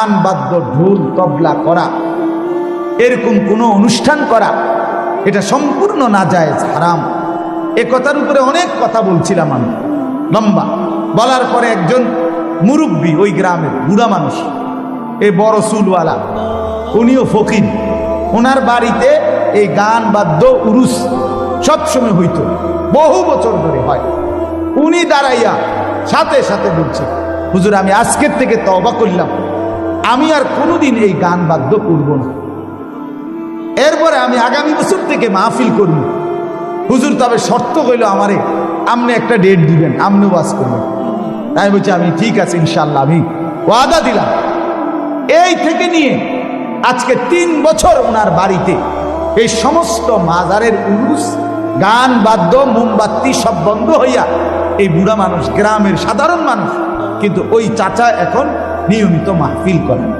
গান বাদ্য ঢোল তবলা করা, এরকম কোনো অনুষ্ঠান করা, এটা সম্পূর্ণ নাজায়েজ, হারাম। এ কথার উপরে অনেক কথা বলছিলাম আমি, লম্বা। বলার পরে একজন মুরব্বী, ওই গ্রামের বুড়া মানুষ, এই বড় চুলওয়ালা, উনিও ফকির, ওনার বাড়িতে এই গান বাদ্য উরুস সবসময় হইতো, বহু বছর ধরে হয়। উনি দাঁড়াইয়া সাথে সাথে বলছে, হুজুর আমি আজকের থেকে তওবা করলাম, আমি আর কোনোদিন এই গান বাদ্য করব না। এরপরে আমি আগামী বছর থেকে মাহফিল করব। হুজুর তবে শর্ত হইল আমারে আপনি একটা ডেট দিবেন, আপনি ওয়াজ করবেন। তাই বলছি আমি ঠিক আছে ইনশাল্লাহ, আমি ওয়াদা দিলাম। এই থেকে নিয়ে আজকে 3 বছর ওনার বাড়িতে এই সমস্ত মাজারের উরুস, গান বাদ্য, মোমবাতি সব বন্ধ হইয়া এই বুড়া মানুষ, গ্রামের সাধারণ মানুষ, কিন্তু ওই চাচা এখন নিয়মিত মাহফিল করেন।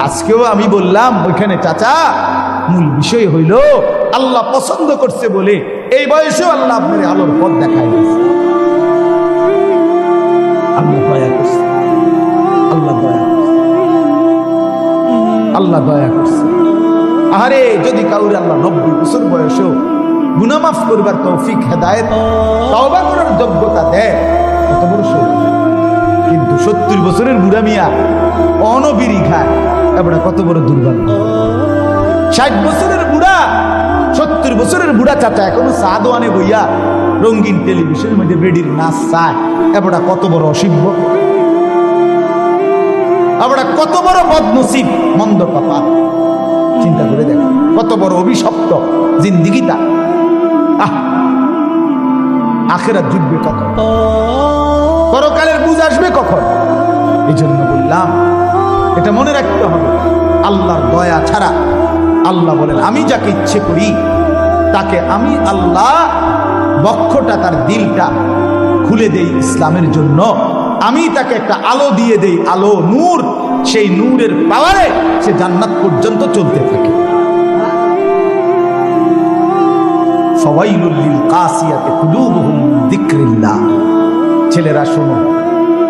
আজকেও আমি বললাম ওইখানে, চাচা মূল বিষয় হইল আল্লাহ পছন্দ করছে বলে এই বয়সেও আল্লাহ আপনার আলোর পথ দেখায় দিয়েছে। আল্লাহ দয়া করছে, আল্লাহ দয়া করছে, আল্লাহ দয়া করছে। আরে যদি কাউরে আল্লাহ 90 বছর বয়সেও গুনাহ মাফ করবার তৌফিক, হেদায়েত, তওবা করার যোগ্যতা দেয়, কত বড় সৌভাগ্য। কিন্তু 70 বছরের বুড়া মিয়া অনবিরি খায়, এটা কত বড় দুর্ভাগ্য। 60 বছরের বুড়া, 70 বছরের বুড়া চাচা এখনো চা দোয়ানে বইয়া রঙিন টেলিভিশনের মধ্যে বেডির নাচ চায়, এটা কত বড় অসিব্য, এটা কত বড় বদনসিব, মন্দ কপাল। চিন্তা করে দেখ কত বড় অভিশপ্ত জিন্দিগিটা। আখিরাত জুটবে কখন, পরকালের বুঝ আসবে কখন? এই জন্য বললাম এটা মনে রাখতে হবে, আল্লাহর দয়া ছাড়া, আল্লাহ বলেন আমি যাকে ইচ্ছে করি তাকে আমি আল্লাহ বক্ষটা, তার দিলটা খুলে দেই ইসলামের জন্য। আমি তাকে একটা আলো দিয়ে দেই, আলো, নূর, সেই নূরের পাওয়ারে সে জান্নাত পর্যন্ত চলতে থাকে। ফাওয়াইলুল লিল কাসিয়াতি কুলুবুহুম মিন যিকরিল্লাহ। ছেলেরা শোনো,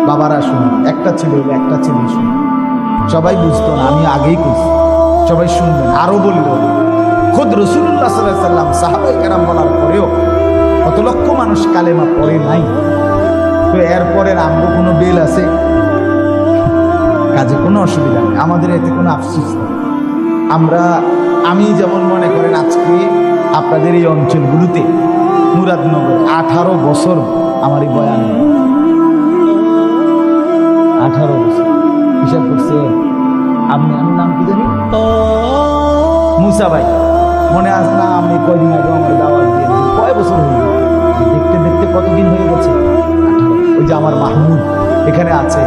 বাবারা শোনো, একটা ছেলে হলো, একটা ছেলে শোনো। সবাই বুঝতো না, আমি আগেই কইছি, সবাই শুনবেন। আরো বলল, খুদ রাসূলুল্লাহ সাল্লাল্লাহু আলাইহি সাল্লাম, সাহাবায়ে কেরাম বলার পরেও কত লক্ষ মানুষ কালেমা পড়ে নাই। তো এরপরের আমগো কোনো বেল আছে, কাজে কোনো অসুবিধা নেই, আমাদের এতে কোনো আফসোস নেই। আমি যেমন মনে করেন আজকে আপনাদের এই অঞ্চলগুলোতে মুরাদনগর 18 বছর আমার এই বয়ান, 18 বছর হিসাব করছে। আপনার নাম কি জানি? মুসা ভাই, মনে আস না? আমি কয়দিন আগে আমার দাওয়াত দিয়ে, কয় বছর হয়ে গেছে, দেখতে দেখতে কতদিন হয়ে গেছে, 18। ওই যে আমার মাহমুদ এখানে আছে,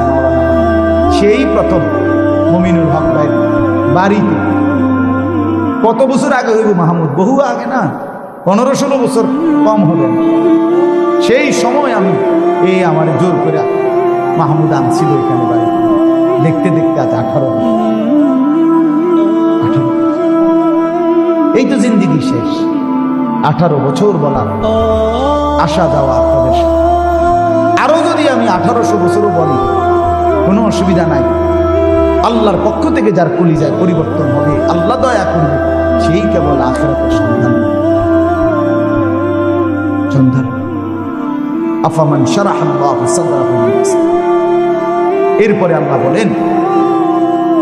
সেই প্রথম মুমিনুল হক ভাই বাড়িতে, কত বছর আগে হইব মাহমুদ? বহু আগে না, 15-16 বছর কম হবে না। সেই সময় আমি আমার জোর করে মাহমুদ আনছিল এখানে বাড়ি, দেখতে দেখতে আজ 18। এই তো জিন্দিগি শেষ। 18 বছর বলার আশা দেওয়া আপনাদের সাথে। আরো যদি আমি 1800 বছরও বলি কোনো অসুবিধা নাই। আল্লাহর পক্ষ থেকে যার কলিজায় পরিবর্তন হবে, আল্লাহ দয়া করবে, সেই কেবল আখিরাতের সন্ধান। আফামান শারাহাল্লাহু সাদরাহু লিল ইসলাম। এরপরে আল্লাহ বলেন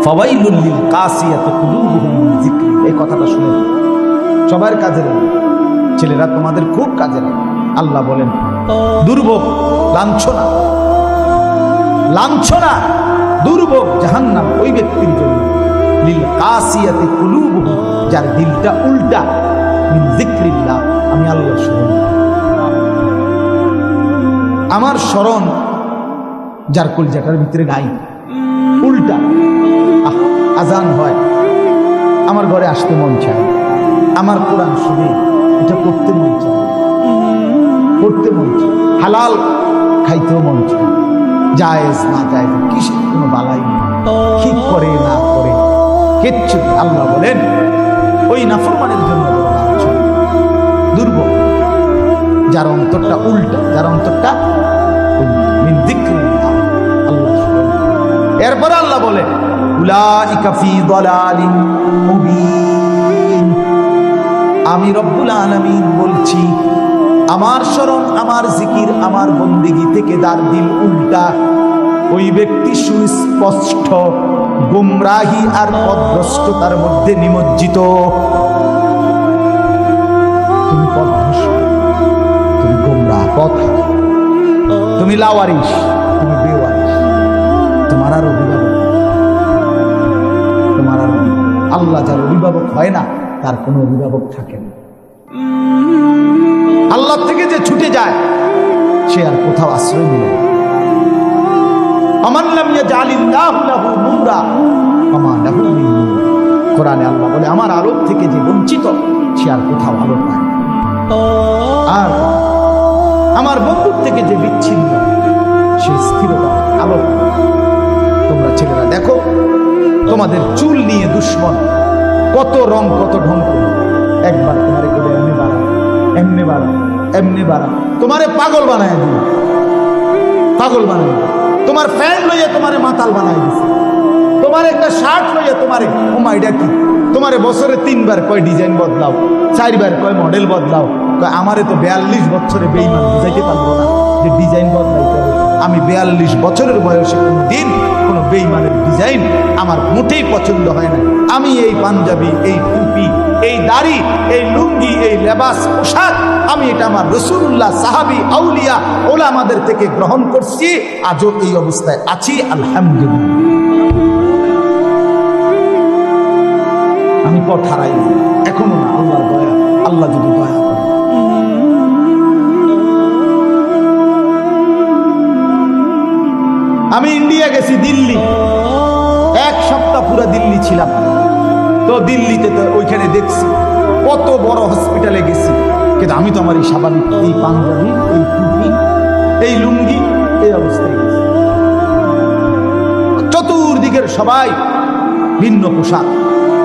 ফাওয়াইলুল লিল কাসিয়াতি কুলুবুহুম মিন যিকরি। এই কথাটা শুনে সবার কাজে লাগে, ছেলেরা তোমাদের খুব কাজে লাগে। আল্লাহ বলেন দুর্ভোগ, লাঞ্ছনা, লাঞ্ছনা, দুর্ভোগ, জাহান্নাম ওই ব্যক্তির জন্য, লিল কাসিয়াতি কুলুবুহুম, যার দিলটা উল্টা, মিন যিকরিল্লাহ, আমি আল্লাহর স্মরণ, আমার স্মরণ যার কলিজাটার ভিতরে নাই, উল্টা। আজান হয়, আমার ঘরে আসতে মন চায়, আমার কোরআন শুনে এটা পড়তে মন চায়, পড়তে মন চায়, হালাল খাইতেও মন চায়, জায়েজ না জায়েজ কিসের কোনো বালাই নেই, ঠিক করে না করে কিচ্ছু। আল্লাহ বলেন ওই নাফরমানের জন্য দুর্ভোগ, যার অন্তরটা উল্টা, যার অন্তরটা মিন যিকরিল্লাহ, আল্লাহ। এরপর আল্লাহ বলে উলাইকা ফি দালালিন মুবিন। আমি রব্বুল আলামিন বলছি, আমার শরণ, আমার জিকির, আমার বন্দেগী থেকে যার দিল উল্টা, ওই ব্যক্তি সুস্পষ্ট গুমরাহি আর পথভ্রষ্টতার মধ্যে নিমজ্জিত। তুমি পথভ্রষ্ট, তুমি গুমরাহ, পথ, তুমি লাওয়ারিস, তুমি বেওয়ারিস, তোমার আর অভিভাবক, তোমার আর আল্লাহ যার অভিভাবক হয় না তার কোনো অভিভাবক থাকে না। আল্লাহ থেকে যে ছুটে যায় সে আর কোথাও আশ্রয় নেই। আমান লাম ইয়াজআলিল্লাহু লাহু নূরা ফামা লাহু মিন নূর। কোরআনে আল্লাহ বলে, আমার আলো থেকে যে বঞ্চিত সে আর কোথাও আলো পায় না। আর আমার বন্ধুর থেকে যে বিচ্ছিন্ন সে স্থিরতা আলো পায়। তোমরা ছেলেরা দেখো, তোমাদের চুল নিয়ে দুশ্মন কত রং, কত ঢং করে। একবার তোমার করে এমনি বাড়া, এমনি বাড়া, এমনি বাড়া, তোমারে পাগল বানায় দিল, পাগল বানায় দিল। তোমার ফ্যান লইয়া তোমারে মাতাল বানায় দিছে। তোমার একটা শার্ট লইয়া তোমারে, ও মা এটা কি, তোমারে বছরে 3 বার কয় ডিজাইন বদলাও, 4 বার কয় মডেল বদলাও। কয় আমারে তো 42 বছরে বেঈমান বুঝাইতে পারবো না যে ডিজাইন বদলাইতে হবে। আমি 42 বছরের বয়সে কোনদিন কোনো বেঈমানের ডিজাইন আমার মোটেই পছন্দ হয় না। আমি এই পাঞ্জাবি, এই টুপি, এই দাড়ি, এই লুঙ্গি, এই লেবাস, পোশাক, আমি এটা আমার রাসূলুল্লাহ, সাহাবী, আউলিয়া, ওলামাদের থেকে গ্রহণ করছি। আজও এই অবস্থায় আছি, আলহামদুলিল্লাহ। আমি পথ হারাইনি, এখনো না। আল্লাহর দয়া, আল্লাহ যদি দয়া করে। আমি ইন্ডিয়া গেছি, দিল্লি, 1 সপ্তাহ পুরো দিল্লি ছিলাম। তো দিল্লিতে তো ওইখানে দেখছি কত বড় হসপিটালে গেছি, কিন্তু আমি তো আমার এই স্বাভাবিক এই পাঞ্জাবি, এই টুপি, এই লুঙ্গি, এই অবস্থায় গেছি। চতুর্দিকের সবাই ভিন্ন পোশাক,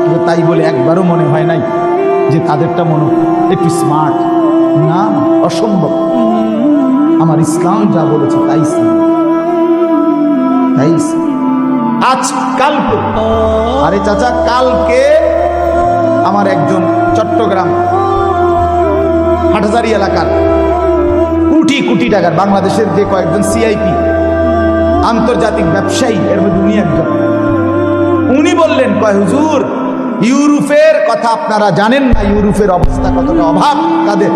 কিন্তু তাই বলে একবারও মনে হয় নাই যে তাদেরটা মনে একটু স্মার্ট। না, অসম্ভব। আমার ইসলাম যা বলেছে তাই ইসলাম, তাই আজ কালকে। আরে চাচা, কালকে আমার একজন চট্টগ্রাম হাটহাজারী এলাকার কোটি কোটি টাকার বাংলাদেশের যে কয়েকজন সিআইপি আন্তর্জাতিক ব্যবসায়ী, এর মধ্যে উনি একজন, উনি বললেন, কয় হুজুর, ইউরোপের কথা আপনারা জানেন না, ইউরোপের অবস্থা কতটা অভাব তাদের।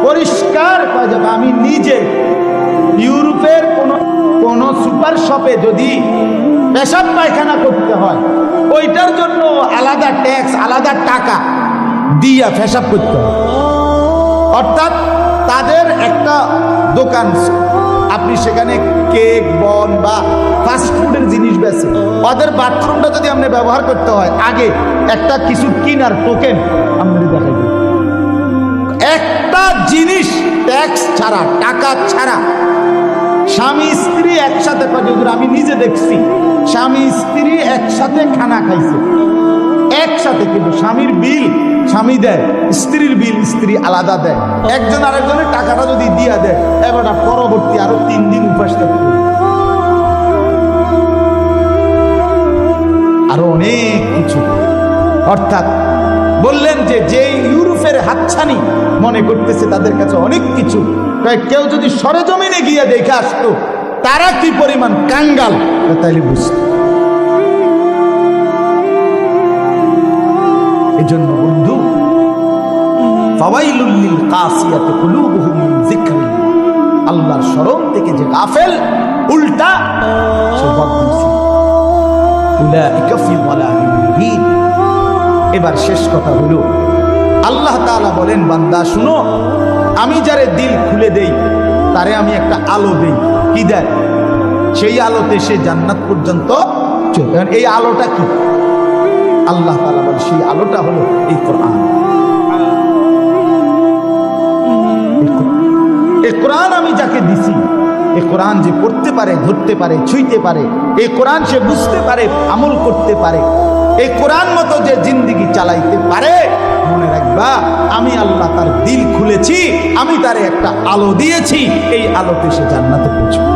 পরিষ্কার কয় যাবে, আমি নিজে ইউরোপের কোন সুপার শপে যদি পেশাব পায়খানা করতে হয়, ওইটার জন্য আলাদা ট্যাক্স, আলাদা টাকা দিয়া পেশাব করতে হয়। অর্থাৎ তাদের একটা দোকান, আপনি সেখানে কেক, বন বা ফাস্টফুডের জিনিস বেচে, ওদের বাথরুমটা যদি আপনি ব্যবহার করতে হয়, আগে একটা কিছু কিনার টোকেন আপনি দেখাই দেন। একটা জিনিস ট্যাক্স ছাড়া, টাকা ছাড়া স্বামী স্ত্রী একসাথে, আমি নিজে দেখছি, স্বামী স্ত্রী একসাথে খানা খাইছে একসাথে, কিন্তু স্বামীর বিল স্বামী দেয়, স্ত্রীর বিল স্ত্রী আলাদা দেয়। একজন আরেকজনের টাকাটা যদি দিয়া দেয়, এবার পরবর্তী আরো 3 দিন উপাস থাকবে। আরো অনেক কিছু। অর্থাৎ বললেন যে ইউরোপের হাতছানি মনে করতেছে তাদের কাছে অনেক কিছু, কেউ যদি সরেজমিনে গিয়ে দেখে আসতো তারা কি পরিমাণ কাঙ্গাল, তাইলে বুঝত। এই জন্য বন্ধু, ফাওয়াইলুল লিল কাসিয়াতি কুলুবুহুম মিন যিকরিল্লাহ, আল্লাহর স্মরণ থেকে যে গাফেল, উল্টা, সে বদনসিব। উলাইকা ফি দালালিন মুবিন। এবার শেষ কথা হলো, আল্লাহ তাআলা বলেন, বান্দা শুনো, আমি যারে দিল খুলে দেই তারে আমি একটা আলো দেই। কি দেয়? সেই আলোতে সে জান্নাত পর্যন্ত চলে। এই আলোটা কি? আল্লাহ তাআলা বলেন, সেই আলোটা হলো এই কোরআন। এই কোরআন আমি যাকে দিছি, এই কোরআন যে পড়তে পারে, ধরতে পারে, ছুঁইতে পারে, এই কোরআন সে বুঝতে পারে, আমল করতে পারে, এই কোরআন মতো যে জিন্দেগি চালাইতে পারে, মনে রাখবা আমি আল্লাহ তার দিল খুলেছি, আমি তারে একটা আলো দিয়েছি, এই আলোতে সে জান্নাতে পৌঁছবে।